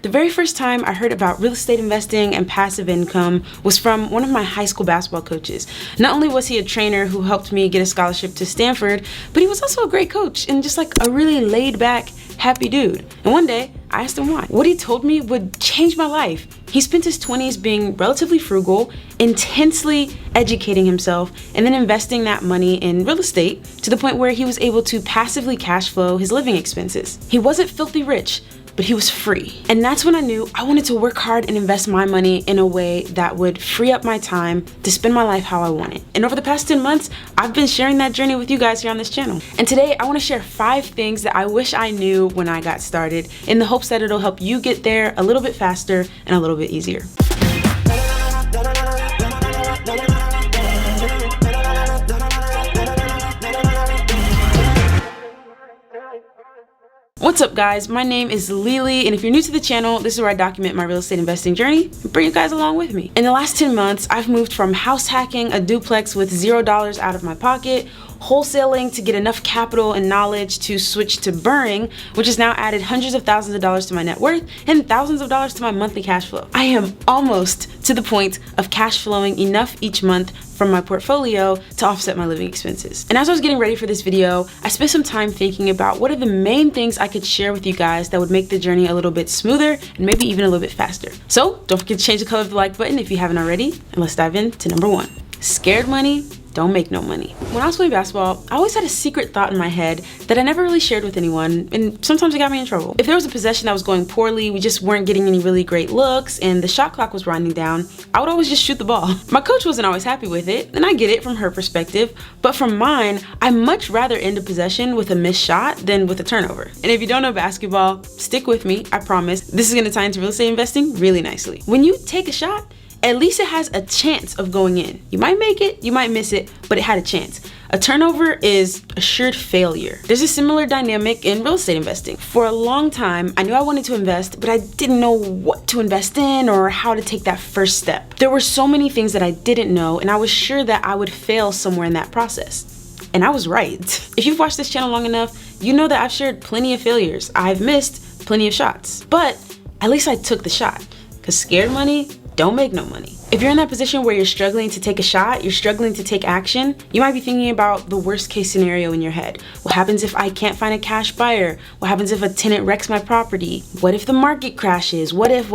The very first time I heard about real estate investing and passive income was from one of my high school basketball coaches. Not only was he a trainer who helped me get a scholarship to Stanford, but he was also a great coach and just like a really laid back, happy dude. And one day, I asked him why. What he told me would change my life. He spent his 20s being relatively frugal, intensely educating himself, and then investing that money in real estate to the point where he was able to passively cash flow his living expenses. He wasn't filthy rich, but he was free. And that's when I knew I wanted to work hard and invest my money in a way that would free up my time to spend my life how I wanted. And over the past 10 months, I've been sharing that journey with you guys here on this channel. And today I wanna share 5 things that I wish I knew when I got started in the hopes that it'll help you get there a little bit faster and a little bit easier. What's up guys, my name is Lili, and if you're new to the channel, this is where I document my real estate investing journey and bring you guys along with me. In the last 10 months, I've moved from house hacking a duplex with $0 out of my pocket, wholesaling to get enough capital and knowledge to switch to BRRRRing, which has now added hundreds of thousands of dollars to my net worth and thousands of dollars to my monthly cash flow. I am almost to the point of cash flowing enough each month from my portfolio to offset my living expenses. And as I was getting ready for this video, I spent some time thinking about what are the main things I could share with you guys that would make the journey a little bit smoother and maybe even a little bit faster. So don't forget to change the color of the like button if you haven't already, and let's dive into number 1. Scared money don't make no money. When I was playing basketball, I always had a secret thought in my head that I never really shared with anyone, and sometimes it got me in trouble. If there was a possession that was going poorly, we just weren't getting any really great looks, and the shot clock was winding down, I would always just shoot the ball. My coach wasn't always happy with it, and I get it from her perspective, but from mine, I much rather end a possession with a missed shot than with a turnover. And if you don't know basketball, stick with me, I promise. This is gonna tie into real estate investing really nicely. When you take a shot, at least it has a chance of going in. You might make it, you might miss it, but it had a chance. A turnover is assured failure. There's a similar dynamic in real estate investing. For a long time, I knew I wanted to invest, but I didn't know what to invest in or how to take that first step. There were so many things that I didn't know, and I was sure that I would fail somewhere in that process. And I was right. If you've watched this channel long enough, you know that I've shared plenty of failures. I've missed plenty of shots, but at least I took the shot, because scared money don't make no money. If you're in that position where you're struggling to take a shot, you're struggling to take action, you might be thinking about the worst case scenario in your head. What happens if I can't find a cash buyer? What happens if a tenant wrecks my property? What if the market crashes? What if?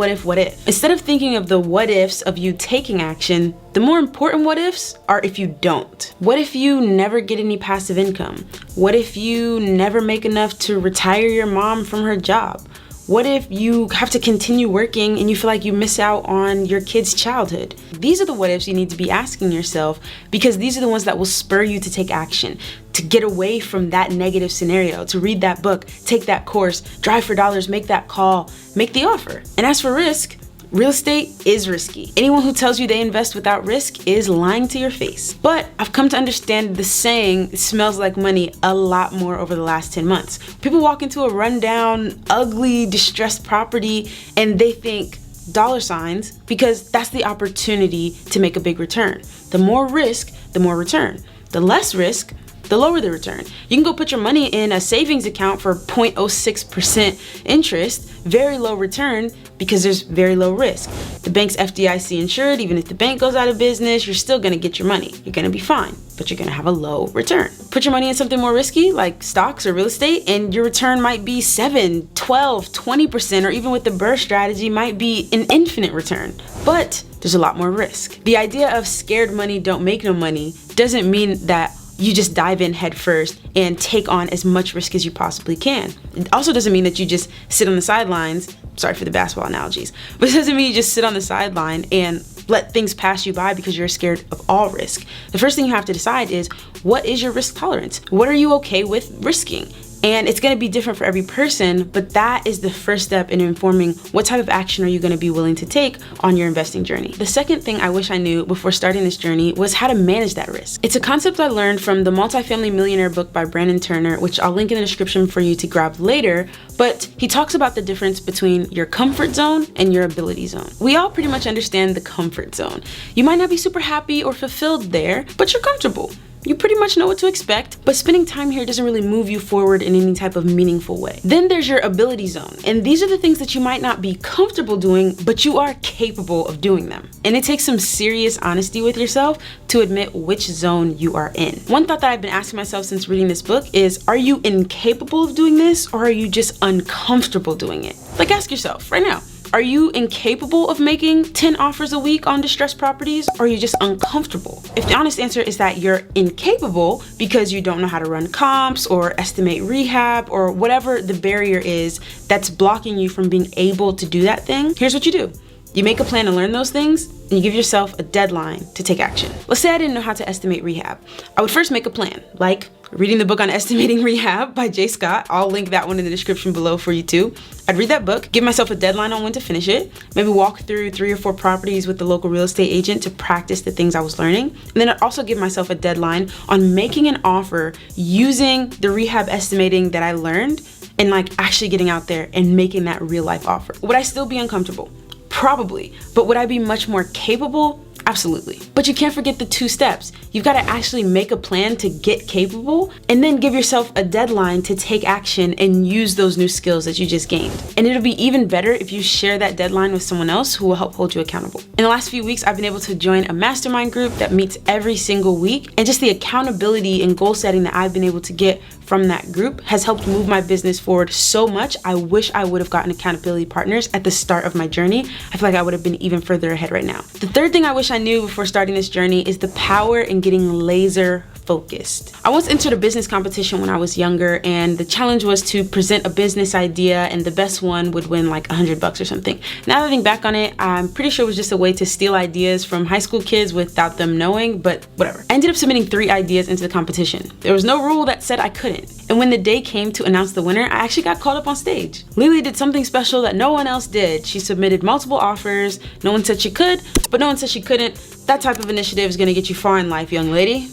Instead of thinking of the what ifs of you taking action, the more important what ifs are if you don't. What if you never get any passive income? What if you never make enough to retire your mom from her job? What if you have to continue working and you feel like you miss out on your kid's childhood? These are the what ifs you need to be asking yourself, because these are the ones that will spur you to take action, to get away from that negative scenario, to read that book, take that course, drive for dollars, make that call, make the offer. And as for risk, real estate is risky. Anyone who tells you they invest without risk is lying to your face. But I've come to understand the saying, it smells like money, a lot more over the last 10 months. People walk into a rundown, ugly, distressed property and they think dollar signs, because that's the opportunity to make a big return. The more risk, the more return. The less risk, the lower the return. You can go put your money in a savings account for 0.06% interest, very low return, because there's very low risk. The bank's FDIC insured. Even if the bank goes out of business, you're still gonna get your money. You're gonna be fine, but you're gonna have a low return. Put your money in something more risky, like stocks or real estate, and your return might be 7, 12, 20%, or even with the BRRRR strategy, might be an infinite return. But there's a lot more risk. The idea of scared money don't make no money doesn't mean that you just dive in head first and take on as much risk as you possibly can. It also doesn't mean that you just sit on the sidelines, sorry for the basketball analogies, but it doesn't mean you just sit on the sideline and let things pass you by because you're scared of all risk. The first thing you have to decide is, what is your risk tolerance? What are you okay with risking? And it's gonna be different for every person, but that is the first step in informing what type of action are you gonna be willing to take on your investing journey. The second thing I wish I knew before starting this journey was how to manage that risk. It's a concept I learned from the Multifamily Millionaire book by Brandon Turner, which I'll link in the description for you to grab later, but he talks about the difference between your comfort zone and your ability zone. We all pretty much understand the comfort zone. You might not be super happy or fulfilled there, but you're comfortable. you pretty much know what to expect, but spending time here doesn't really move you forward in any type of meaningful way. Then there's your ability zone, and these are the things that you might not be comfortable doing, but you are capable of doing them. And it takes some serious honesty with yourself to admit which zone you are in. One thought that I've been asking myself since reading this book is, are you incapable of doing this, or are you just uncomfortable doing it? Like, ask yourself right now. Are you incapable of making 10 offers a week on distressed properties, or are you just uncomfortable? If the honest answer is that you're incapable because you don't know how to run comps or estimate rehab or whatever the barrier is that's blocking you from being able to do that thing, here's what you do. You make a plan to learn those things, and you give yourself a deadline to take action. Let's say I didn't know how to estimate rehab. I would first make a plan, like reading the book on estimating rehab by Jay Scott. I'll link that one in the description below for you too. I'd read that book, give myself a deadline on when to finish it, maybe walk through 3 or 4 properties with the local real estate agent to practice the things I was learning. And then I'd also give myself a deadline on making an offer using the rehab estimating that I learned and like actually getting out there and making that real life offer. Would I still be uncomfortable? Probably, but would I be much more capable? Absolutely. But you can't forget the 2 steps. You've got to actually make a plan to get capable and then give yourself a deadline to take action and use those new skills that you just gained. And it'll be even better if you share that deadline with someone else who will help hold you accountable. In the last few weeks, I've been able to join a mastermind group that meets every single week, and just the accountability and goal setting that I've been able to get from that group has helped move my business forward so much. I wish I would have gotten accountability partners at the start of my journey. I feel like I would have been even further ahead right now. The third thing I wish I knew before starting this journey is the power in getting laser focused. I once entered a business competition when I was younger, and the challenge was to present a business idea, and the best one would win like $100 or something. Now that I think back on it, I'm pretty sure it was just a way to steal ideas from high school kids without them knowing, but whatever. I ended up submitting 3 ideas into the competition. There was no rule that said I couldn't. And when the day came to announce the winner, I actually got called up on stage. Lili did something special that no one else did. She submitted multiple offers. No one said she could, but no one said she couldn't. That type of initiative is gonna get you far in life, young lady.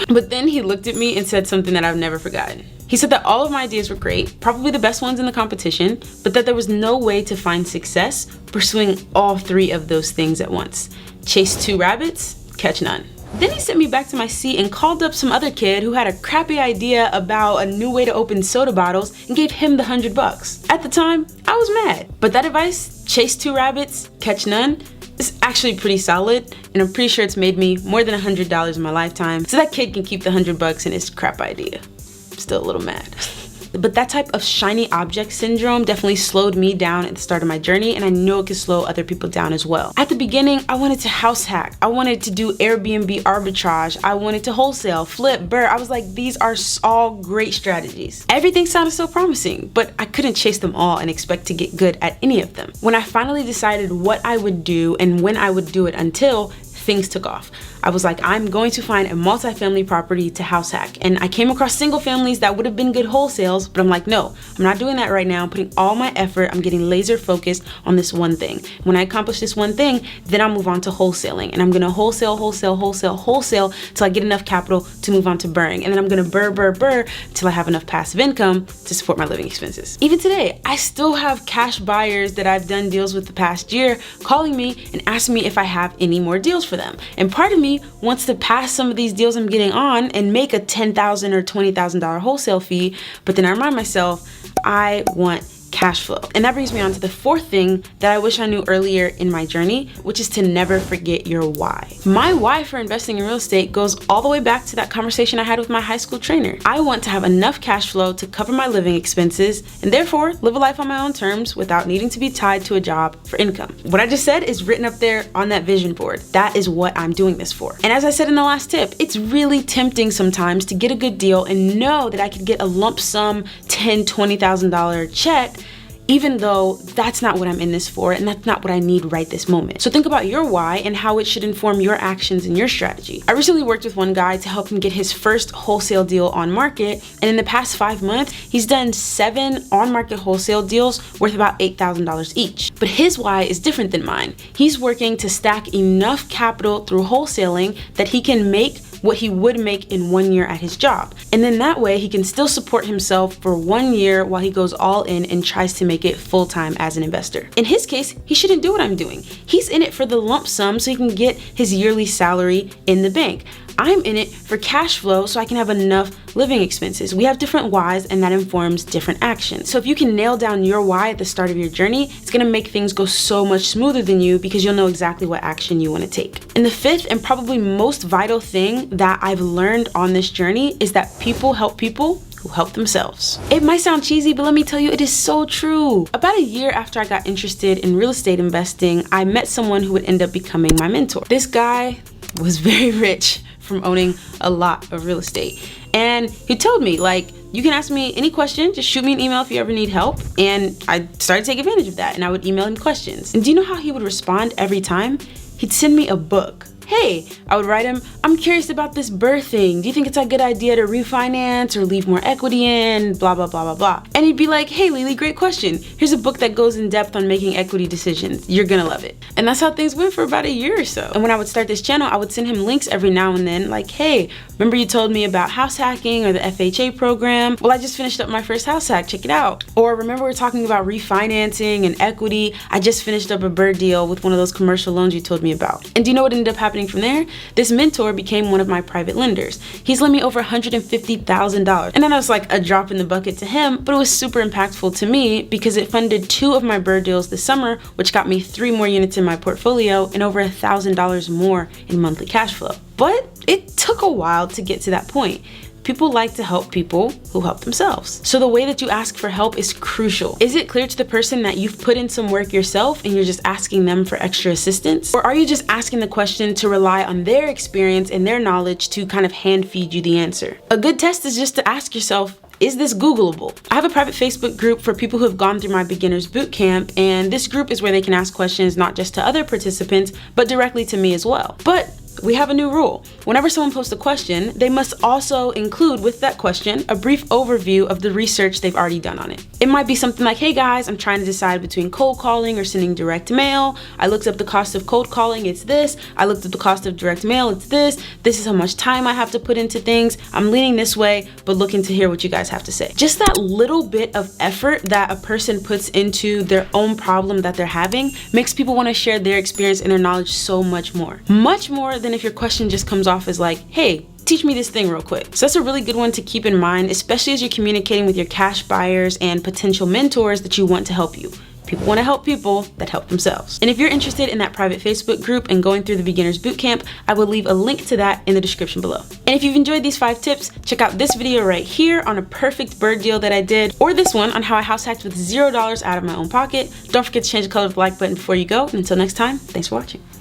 But then he looked at me and said something that I've never forgotten. He said that all of my ideas were great, probably the best ones in the competition, but that there was no way to find success pursuing all 3 of those things at once. Chase 2 rabbits, catch none. Then he sent me back to my seat and called up some other kid who had a crappy idea about a new way to open soda bottles and gave him the $100. At the time, I was mad. But that advice, chase 2 rabbits, catch none, is actually pretty solid, and I'm pretty sure it's made me more than $100 in my lifetime, so that kid can keep the $100 in his crap idea. I'm still a little mad. But that type of shiny object syndrome definitely slowed me down at the start of my journey, and I know it could slow other people down as well. At the beginning, I wanted to house hack. I wanted to do Airbnb arbitrage. I wanted to wholesale, flip, BRRRR. I was like, these are all great strategies. Everything sounded so promising, but I couldn't chase them all and expect to get good at any of them. When I finally decided what I would do and when I would do it until, things took off. I was like, I'm going to find a multifamily property to house hack. And I came across single families that would have been good wholesales, but I'm like, no, I'm not doing that right now. I'm putting all my effort, I'm getting laser focused on this one thing. When I accomplish this one thing, then I'll move on to wholesaling. And I'm gonna wholesale till I get enough capital to move on to BRRRRing. And then I'm gonna BRRRR till I have enough passive income to support my living expenses. Even today, I still have cash buyers that I've done deals with the past year calling me and asking me if I have any more deals for them. And part of me wants to pass some of these deals I'm getting on and make a $10,000 or $20,000 wholesale fee, but then I remind myself, I want cash flow. And that brings me on to the 4th thing that I wish I knew earlier in my journey, which is to never forget your why. My why for investing in real estate goes all the way back to that conversation I had with my high school trainer. I want to have enough cash flow to cover my living expenses and therefore live a life on my own terms without needing to be tied to a job for income. What I just said is written up there on that vision board. That is what I'm doing this for. And as I said in the last tip, it's really tempting sometimes to get a good deal and know that I could get a lump sum $10,000, $20,000 check, even though that's not what I'm in this for and that's not what I need right this moment. So think about your why and how it should inform your actions and your strategy. I recently worked with one guy to help him get his first wholesale deal on market, and in the past 5 months, he's done 7 on-market wholesale deals worth about $8,000 each. But his why is different than mine. He's working to stack enough capital through wholesaling that he can make what he would make in 1 year at his job. And then that way he can still support himself for 1 year while he goes all in and tries to make it full-time as an investor. In his case, he shouldn't do what I'm doing. He's in it for the lump sum so he can get his yearly salary in the bank. I'm in it for cash flow so I can have enough living expenses. We have different whys, and that informs different actions. So if you can nail down your why at the start of your journey, it's gonna make things go so much smoother than you because you'll know exactly what action you wanna take. And the fifth and probably most vital thing that I've learned on this journey is that people help people who help themselves. It might sound cheesy, but let me tell you, it is so true. About a year after I got interested in real estate investing, I met someone who would end up becoming my mentor. This guy was very rich from owning a lot of real estate. And he told me, like, you can ask me any question, just shoot me an email if you ever need help. And I started to take advantage of that, and I would email him questions. And do you know how he would respond every time? He'd send me a book. Hey, I would write him, I'm curious about this BRRRR thing. Do you think it's a good idea to refinance or leave more equity in, blah, blah, blah, blah, blah. And he'd be like, hey, Lili, great question. Here's a book that goes in depth on making equity decisions. You're gonna love it. And that's how things went for about a year or so. And when I would start this channel, I would send him links every now and then, like, hey, remember you told me about house hacking or the FHA program? Well, I just finished up my first house hack, check it out. Or remember we're talking about refinancing and equity? I just finished up a BRRRR deal with one of those commercial loans you told me about. And do you know what ended up happening from there? This mentor became one of my private lenders. He's lent me over $150,000. And I know it's like a drop in the bucket to him, but it was super impactful to me because it funded 2 of my BRRRR deals this summer, which got me 3 more units in my portfolio and over $1,000 more in monthly cash flow. But it took a while to get to that point. People like to help people who help themselves. So the way that you ask for help is crucial. Is it clear to the person that you've put in some work yourself and you're just asking them for extra assistance? Or are you just asking the question to rely on their experience and their knowledge to kind of hand feed you the answer? A good test is just to ask yourself, is this Googleable? I have a private Facebook group for people who have gone through my beginner's bootcamp, and this group is where they can ask questions not just to other participants, but directly to me as well. But we have a new rule. Whenever someone posts a question, they must also include with that question a brief overview of the research they've already done on it. It might be something like, hey guys, I'm trying to decide between cold calling or sending direct mail. I looked up the cost of cold calling, it's this. I looked up the cost of direct mail, it's this. This is how much time I have to put into things. I'm leaning this way, but looking to hear what you guys have to say. Just that little bit of effort that a person puts into their own problem that they're having makes people want to share their experience and their knowledge so much more. Much more than if your question just comes off as like, hey, teach me this thing real quick. So that's a really good one to keep in mind, especially as you're communicating with your cash buyers and potential mentors that you want to help you. People want to help people that help themselves. And if you're interested in that private Facebook group and going through the beginner's bootcamp, I will leave a link to that in the description below. And if you've enjoyed these 5 tips, check out this video right here on a perfect BRRRR deal that I did, or this one on how I house hacked with $0 out of my own pocket. Don't forget to change the color of the like button before you go. And until next time, thanks for watching.